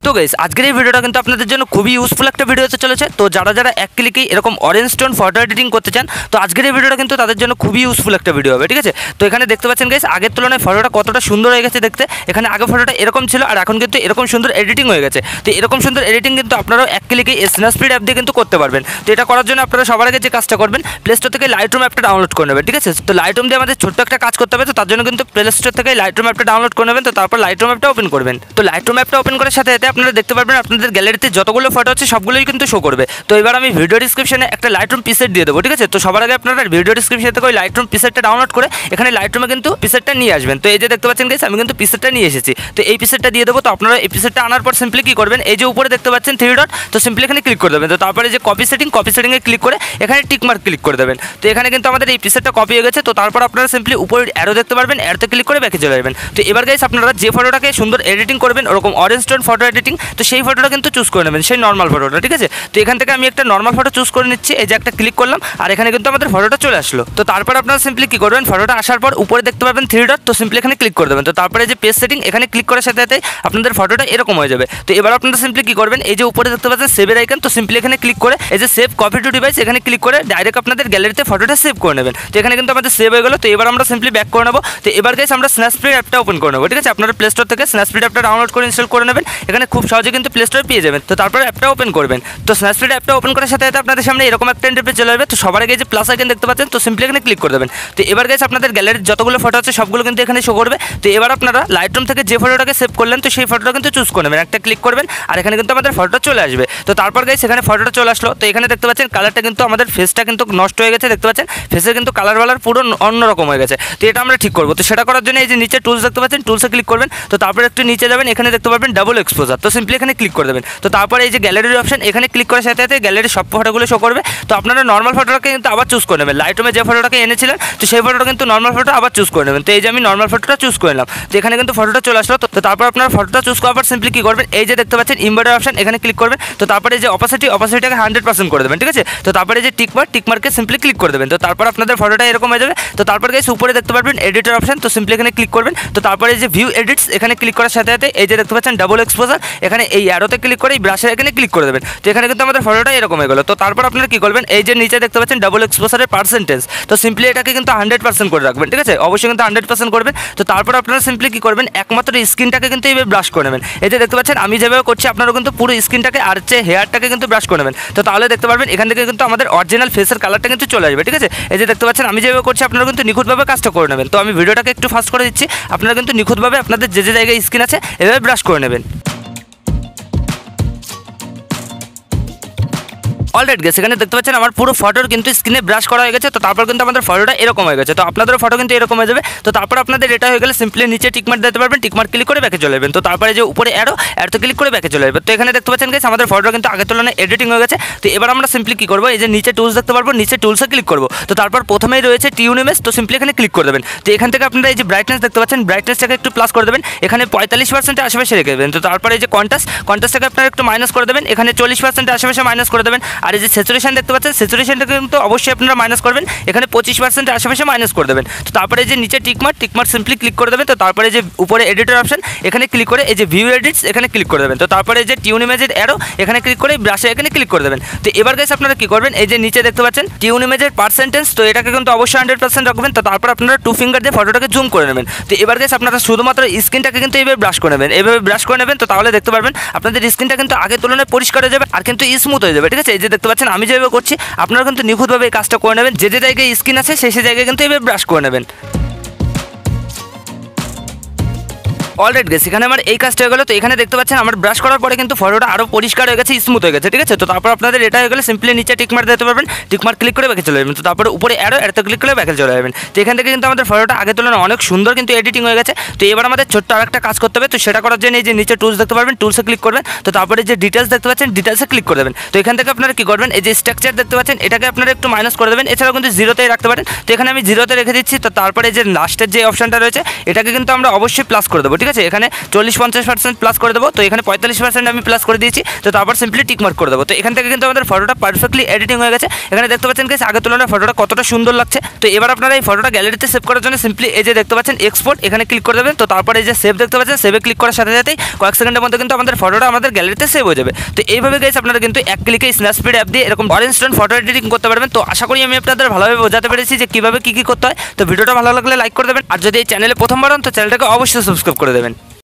তো গাইস আজকের এই ভিডিওটা কিন্তু আপনাদের জন্য খুবই ইউজফুল একটা ভিডিও হতে চলেছে। তো যারা যারা এক ক্লিকেই এরকম অরেঞ্জ টোন ফটো এডিটিং করতে চান তো আজকের এই ভিডিওটা কিন্তু তাদের জন্য খুবই ইউজফুল একটা ভিডিও হবে, ঠিক আছে। তো এখানে দেখতে পাচ্ছেন গাইস আগের তুলনায় ফটোটা কতটা সুন্দর হয়ে গেছে দেখতে। এখানে আগে ফটোটা এরকম ছিল আর এখন কিন্তু এরকম সুন্দর এডিটিং হয়ে গেছে। তো এরকম সুন্দর এডিটিং কিন্তু আপনারাও এক ক্লিকেই স্ন্যাপস্পিড অ্যাপ দিয়ে কিন্তু করতে পারবেন। তো এটা করার জন্য আপনারা সবার আগে যে কাজটা করবেন, প্লে স্টোর থেকে লাইটরুম অ্যাপটা ডাউনলোড করে নেবেন, ঠিক আছে। তো লাইটরুম দিয়ে আমাদের ছোট্ট একটা কাজ করতে হবে। তো তার জন্য কিন্তু প্লে স্টোর থেকে লাইটরুম অ্যাপটা ডাউনলোড করে নেবেন। তো তারপর লাইটরুম অ্যাপটা ওপেন করবেন। তো লাইটরুম অ্যাপটা ওপেন করার সাথে সাথে আপনারা দেখতে পারবেন আপনাদের গ্যালারিতে যতগুলো ফটো আছে সবগুলোই কিন্তু শো করবে। তো এবার আমি ভিডিও ডিসক্রিপশনে একটা লাইটরুম পিসেট দিয়ে দেবো, ঠিক আছে। তো সবার আগে আপনারা ভিডিও ডিসক্রিপশন থেকে ওই লাইটরুম পিসেটটা ডাউনলোড করে এখানে লাইটরুমে কিন্তু পিসেটটা নিয়ে আসবেন। তো এই যে দেখতে পাচ্ছেন গাইস আমি কিন্তু পিসেটটা নিয়ে এসেছি। তো এই পিসেটটা দিয়ে দেবো। তো আপনারা এই পিসেটটা আনার পর সিম্পলি কী করবেন, এই যে উপরে দেখতে পাচ্ছেন 3 ডট, তো সিম্পলি এখানে ক্লিক করে দেবেন। তো তারপরে যে কপি সেটিংয়ে ক্লিক করে এখানে টিকমার্ক ক্লিক করে দেবেন। তো এখানে কিন্তু আমাদের এই পিসেটটা কপি হয়ে গেছে। তো তারপর আপনারা সিম্পলি উপরে অ্যারো দেখতে পারবেন, অ্যারোতে ক্লিক করে ব্যাকে চলে যাবেন। তো এবার গাইস আপনারা যে ফটোটাকে সুন্দর এডিটিং করবেন ওরকম অরেঞ্জ টোন ফটো এডিটিং, তো সেই ফটোটা কিন্তু চুজ করে নেবেন, সেই নর্মাল ফটোটা, ঠিক আছে। তো এখান থেকে আমি একটা নর্মাল ফটো চুজ করে নিচ্ছি। এই যে একটা ক্লিক করলাম আর এখানে কিন্তু আমাদের ফটোটা চলে আসলো। তো তারপর আপনারা সিম্পলি কী করবেন, ফটোটা আসার পর উপরে দেখতে পাবেন 3 ডট, তো সিম্পলি এখানে ক্লিক করে দেবেন। তো তারপরে যে পেজ সেটিং এখানে ক্লিক করার সাথে সাথে আপনাদের ফটোটা এরকম হয়ে যাবে। তো এবার আপনারা সিম্পলি কী করবেন, এই যে উপরে দেখতে পাচ্ছেন সেভের আইকন, তো সিম্পলি এখানে ক্লিক করে এই যে সেভ কপি টু ডিভাইস এখানে ক্লিক করে ডাইরেক্ট আপনাদের গ্যালারিতে ফটোটা সেভ করে নেবেন। তো এখানে কিন্তু আমাদের সেভ হয়ে গেলো। তো এবার আমরা সিম্পলি ব্যাক করে নেবো। তো এবার গাইস আমরা স্ন্যাপস্পিড অ্যাপটা ওপেন করে নেবো, ঠিক আছে। আপনারা প্লে স্টোর থেকে স্ন্যাপস্পিড অ্যাপটা ডাউনলোড করে ইনস্টল করে নেবেন। এখানে খুব সহজে কিন্তু প্লে স্টোরে পেয়ে যাবেন। তো তারপর অ্যাপটা ওপেন করবেন। তো স্ন্যাপস্পিড অ্যাপটা ওপেন করার সাথে সাথে আপনাদের সামনে এরকম একটা ইন্টারফেস চলে আসবে। তো সবার আগে যে প্লাস আইকন দেখতে পাচ্ছেন, তো সিম্পলি এখানে ক্লিক করে দেবেন। তো এবার গাইস আপনাদের গ্যালারির যতগুলো ফটো আছে সবগুলো কিন্তু এখানে শো করবে। তো এবার আপনারা লাইটরুম থেকে যে ফটোটাকে সেভ করলেন তো সেই ফটোটা কিন্তু চুজ করে নেবেন, একটা ক্লিক করবেন আর এখানে কিন্তু আমাদের ফটোটা চলে আসবে। তো তারপর গাইস এখানে ফটোটা চলে আসলো। তো এখানে দেখতে পাচ্ছেন কালারটা কিন্তু আমাদের ফেসটা কিন্তু নষ্ট হয়ে গেছে, দেখতে পাচ্ছেন ফেসের কিন্তু কালার পুরো অন্যরকম হয়ে গেছে। তো এটা আমরা ঠিক করবো। তো সেটা করার জন্য এই যে নিচে টুলস দেখতে পাচ্ছেন, টুলসে ক্লিক করবেন। তো তারপর একটু নিচে যাবেন, এখানে দেখতে পাবেন ডাবল এক্সপোজার, তো সিম্পলি এখানে ক্লিক করে দেবেন। তো তারপরে এই যে গ্যালারির অপশন এখানে ক্লিক করার সাথে সাথে গ্যালারির সব ফটোগুলো শো করবে। তো আপনারা নর্মাল ফটোটাকে কিন্তু আবার চুজ করে নেবেন, লাইটরুমে যে ফটোটাকে এনেছিলেন তো সেই ফটোটা কিন্তু নর্মাল ফটো আবার চুজ করে নেবেন। তো এই যে আমি নর্মাল ফটোটা চুজ করে নিলাম। তো এখানে কিন্তু ফটোটা চলে আসলো। তো তারপর আপনারা ফটোটা চুজ করার পর সিম্পলি কী করবেন, এই যে দেখতে পাচ্ছেন ইনভার্টার অপশন এখানে ক্লিক করবেন। তো তারপরে এই যে অপাসিটিটাকে 100% করে দেবেন, ঠিক আছে। তো তারপরে যে টিকমার্কে সিম্পলি ক্লিক করে দেবেন। তো তারপর আপনাদের ফটোটা এরকম হয়ে যাবে। তো তারপর গাইস উপরে দেখতে পারবেন এডিটর অপশন, তো সিম্পলি এখানে ক্লিক করবেন। তো তারপরে যে ভিউ এডিটস এখানে ক্লিক করার সাথে সাথে এই যে দেখতে পাচ্ছেন ডাবল এক্সপোজার, এখানে এই অ্যারোতে ক্লিক করে এই ব্রাশের এখানে ক্লিক করে দেবেন। তো এখানে কিন্তু আমাদের ফটোটা এরকম হয়ে গেল। তো তারপর আপনারা কী করবেন, এই যে নিচে দেখতে পাচ্ছেন ডাবল এক্সপোজারের পার্সেন্টেজ, তো সিম্পলি এটাকে কিন্তু 100% করে রাখবেন, ঠিক আছে। অবশ্যই কিন্তু 100% করবেন। তো তারপর আপনারা সিম্পলি কী করবেন, একমাত্র স্কিনটাকে কিন্তু এইভাবে ব্রাশ করে নেবেন। এই যে দেখতে পাচ্ছেন আমি যেভাবে করছি আপনারাও কিন্তু পুরো স্কিনটাকে আর হচ্ছে হেয়ারটাকে কিন্তু ব্রাশ করে নেবেন। তো তাহলে দেখতে পারবেন এখান থেকে কিন্তু আমাদের অরিজিনাল ফেসের কালারটা কিন্তু চলে আসবে, ঠিক আছে। এই যে দেখতে পাচ্ছেন আমি যেভাবে করছি আপনারা কিন্তু নিখুঁতভাবে কাজটা করে নেবেন। তো আমি ভিডিওটাকে একটু ফাস্ট করে দিচ্ছি, আপনারা কিন্তু নিখুঁতভাবে আপনাদের যে জায়গায় স্কিন আছে এভাবে ব্রাশ করে নেবেন। অলরাইট গাইস এখানে দেখতে পাচ্ছেন আমার পুরো ফটোর কিন্তু স্ক্রিনে ব্রাশ করা হয়ে গেছে। তো তারপর কিন্তু আমাদের ফটোটা এরকম হয়ে গেছে। তো আপনাদের ফটো কিন্তু এরকম হয়ে যাবে। তো তারপর আপনাদের এটা হয়ে গেলে সিম্পলি নিচে টিকমার্ক দিতে পারবেন, টিকমার্ক ক্লিক করে ব্যাকে চলে যাবেন। তো তারপরে যে উপরে অ্যারোতে ক্লিক করে ব্যাকে চলে যাবে। তো এখানে দেখতে পাচ্ছেন গাইস আমাদের ফটোটা কিন্তু আগের তুলনায় এডিটিং হয়ে গেছে। তো এবার আমরা সিম্পলি কী করবো, এই যে নিচে টুলস দেখতে পারবো, নিচে টুলসে ক্লিক করবো। তো তারপর প্রথমেই রয়েছে টিউন ইমেজ, তো সিম্পলি এখানে ক্লিক করে দেবেন। তো এখান থেকে আপনারা এই যে ব্রাইটনেস দেখতে পাচ্ছেন, ব্রাইটনেসটাকে একটু প্লাস করে দেবেন, এখানে 45% আশেপাশে রেখে দেবেন। তো তারপরে এই যে কন্ট্রাস্টটাকে আপনারা একটু মাইনাস করে দেবেন, এখানে 40% আশেপাশে মাইনাস করে দেবেন। আর এই যে স্যাচুরেশন দেখতে পাচ্ছেন, স্যাচুরেশনটাকে কিন্তু অবশ্যই আপনারা মাইনাস করবেন, এখানে 25% আশেপাশে মাইনাস করে দেবেন। তো তারপরে যে নিচে টিকমার্ক সিম্পলি ক্লিক করে দেবেন। তো তারপরে যে উপরে এডিটর অপশন এখানে ক্লিক করে এই যে ভিউ এডিটস এখানে ক্লিক করে দেবেন। তো তারপরে যে টিউন ইমেজের অ্যারো এখানে ক্লিক করে ব্রাশে এখানে ক্লিক করে দেবেন। তো এবার গাইস আপনারা কী করবেন, এই যে নিচে দেখতে পাচ্ছেন টিউন ইমেজের পার্সেন্টেজ, তো এটাকে কিন্তু অবশ্যই 100% রাখবেন। তো তারপর আপনারা 2 ফিঙ্গার দিয়ে ফটোটাকে জুম করে নেবেন। তো এবার গাইস আপনারা শুধুমাত্র স্ক্রিনটাকে কিন্তু এইভাবে ব্রাশ করে নেবেন, এইভাবে ব্রাশ করে নেবেন। তো তাহলে দেখতে পারবেন আপনাদের স্ক্রিনটা কিন্তু আগের তুলনায় পরিষ্কার হয়ে যাবে আর কিন্তু স্মুথ হয়ে যাবে, ঠিক আছে। এই যে দেখতে পাচ্ছেন আমি যেভাবে করছি আপনারা কিন্তু নিখুঁতভাবে এই কাজটা করে নেবেন, যে জায়গায় স্কিন আছে সেই জায়গায় কিন্তু এইভাবে ব্রাশ করে নেবেন। অলরাইট গাইস এখানে আমার এই কাজটা হয়ে গেলো। তো এখানে দেখতে পাচ্ছেন আমার ব্রাশ করার পরে কিন্তু ফটোটা আরও পরিষ্কার হয়ে গেছে, স্মুথ হয়ে গেছে, ঠিক আছে। তো তারপর আপনাদের এটা হয়ে গেলে সিম্পলি নিচে টিকমার্ক দিতে পারবেন, টিকমার্ক ক্লিক করে ব্যাকে চলে যাবেন। তো তারপরে উপরে অ্যারোতে ক্লিক করে ব্যাকে চলে যাবেন। তো এখান থেকে কিন্তু আমাদের ফটোটা আগের তুলনায় অনেক সুন্দর কিন্তু এডিটিং হয়ে গেছে। তো এবার আমাদের ছোট্ট আরেকটা কাজ করতে হবে। তো সেটা করার জন্য এই যে নিচে টুলস দেখতে পারবেন, টুলসে ক্লিক করবেন। তো তারপরে যে ডিটেলস দেখতে পাচ্ছেন, ডিটেলসে ক্লিক করে দেবেন। তো এখান থেকে আপনারা কী করবেন, এই যে স্ট্রাকচার দেখতে পাচ্ছেন এটাকে আপনারা একটু মাইনাস করে দেবেন, এছাড়াও কিন্তু 0তেই রাখতে পারেন। তো এখানে আমি 0তে রেখে দিচ্ছি। তো তারপরে যে লাস্টের যে অপশনটা রয়েছে এটাকে কিন্তু আমরা অবশ্যই প্লাস করে দেবো, ঠিক আছে, এখানে 40-50% প্লাস করে দেবো। তো এখানে 45% আমি প্লাস করে দিয়েছি। তো তারপর সিম্পলি টিক মার্ক করে দেবো। তো এখান থেকে কিন্তু আমাদের ফটোটা পারফেক্টলি এডিটিং হয়ে গেছে। এখানে দেখতে পাচ্ছেন গাইস আগের তুলনায় ফটোটা কতটা সুন্দর লাগছে। তো এবার আপনারা এই ফটোটা গ্যালারিতে সেভ করার জন্য সিম্পলি এই যে দেখতে পাচ্ছেন এক্সপোর্ট, এখানে ক্লিক করে দেবেন। তো তারপরে এই যে সেভ দেখতে পাচ্ছেন, সেভে ক্লিক করার সাথে সাথেই কয়েক সেকেন্ডের মধ্যে কিন্তু আমাদের ফটোটা আমাদের গ্যালারিতে সেভ হয়ে যাবে। তো এইভাবে গাইস আপনারা কিন্তু এক ক্লিকে স্ন্যাপস্পিড অ্যাপ দিয়ে এরকম অরেঞ্জ টোন ফটো এডিটিং করতে পারবেন। তো আশা করি আমি আপনাদের ভালোভাবে বোঝাতে পেরেছি যে কীভাবে কী করতে হয়। তো ভিডিওটা ভালো লাগলে লাইক করে দেবেন, আর যদি এই চ্যানেলে প্রথমবার হন তো চ্যানেলটাকে অবশ্যই সাবস্ক্রাইব করে দেবেন।